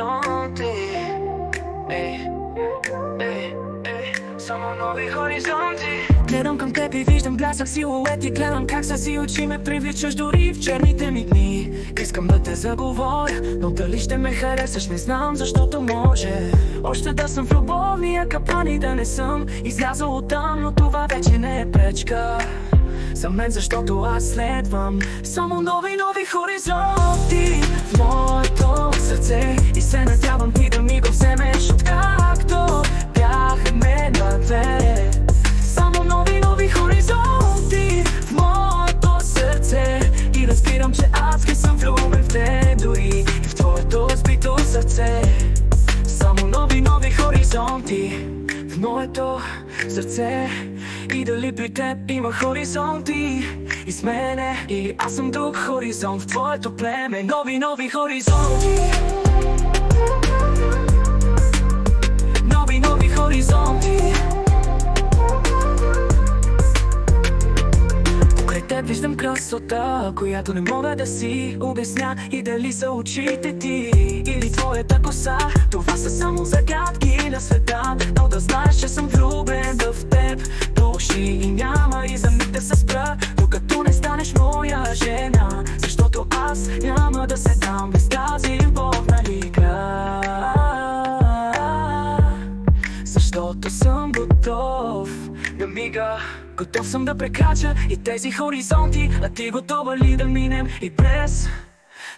хоризонти. Само нови хоризонти. Гледам към теб и виждам блясък, силуети. Гледам как с си очи ме привличаш дори в черните ми дни. Искам да те заговоря, но дали ще ме харесаш не знам, защото може още да съм в любовния капан и да не съм излязъл оттам, но това вече не е пречка за мен, защото аз следвам само нови хоризонти в моето сърце. И се надявам ти да ми го вземеш, откакто бяхме на две. Само нови хоризонти в моето сърце. И разбирам, че адски съм влюбен в те, дори и в твоето сбито сърце. Само нови хоризонти в моето сърце. И дали при теб има хоризонти и с мене, и аз съм друг хоризонт в твоето племе. Нови хоризонти. Нови хоризонти. Покрай теб виждам красота, която не мога да си обясня. И дали са очите ти или твоята коса, това са само загадки на света. Но да знаеш, че съм влюбен в теб души и няма и за миг да се спра, докато не станеш моя жена. Защото аз няма да се дам без тази любовна игра. Защото съм готов да мига, готов съм да прекрача и тези хоризонти. А ти готова ли да минем и през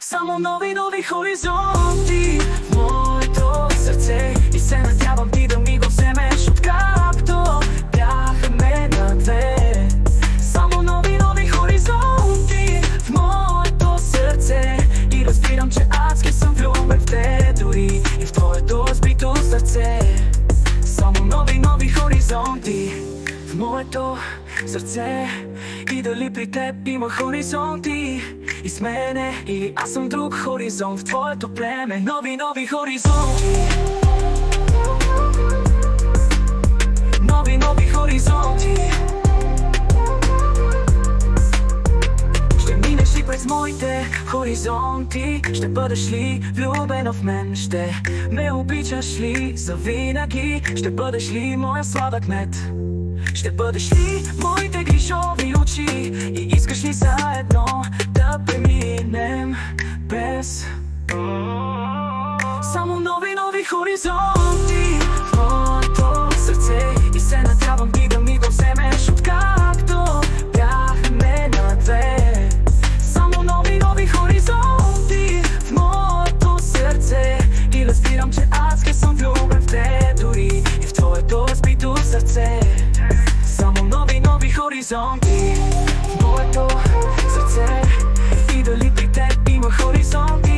само нови хоризонти в моето сърце? И се надявам ти да ми го вземеш, откакто бяхме на две. Само нови хоризонти в моето сърце. И разбирам, че адски съм влюбен в те, дори и в твоето сбито сърце. Само нови хоризонти в моето сърце. И дали при теб има хоризонти и с мене, и аз съм друг хоризонт в твоето племе. Нови хоризонти. Нови хоризонти. Ще минеш ли през моите хоризонти? Ще бъдеш ли влюбена в мен? Ще ме обичаш ли завинаги? Ще бъдеш ли моя сладък мед? Ще бъдеш ли моите грижови очи? И искаш ли заедно да преминем без само нови хоризонти в моето сърце? И се надявам ти да ми го вземеш, откакто бяхме на две. Само нови хоризонти в моето сърце. И разбирам, че адски съм влюбен в те, дори и в твоето разбито сърце. Само нови хоризонти в моето сърце. И дали при теб има хоризонти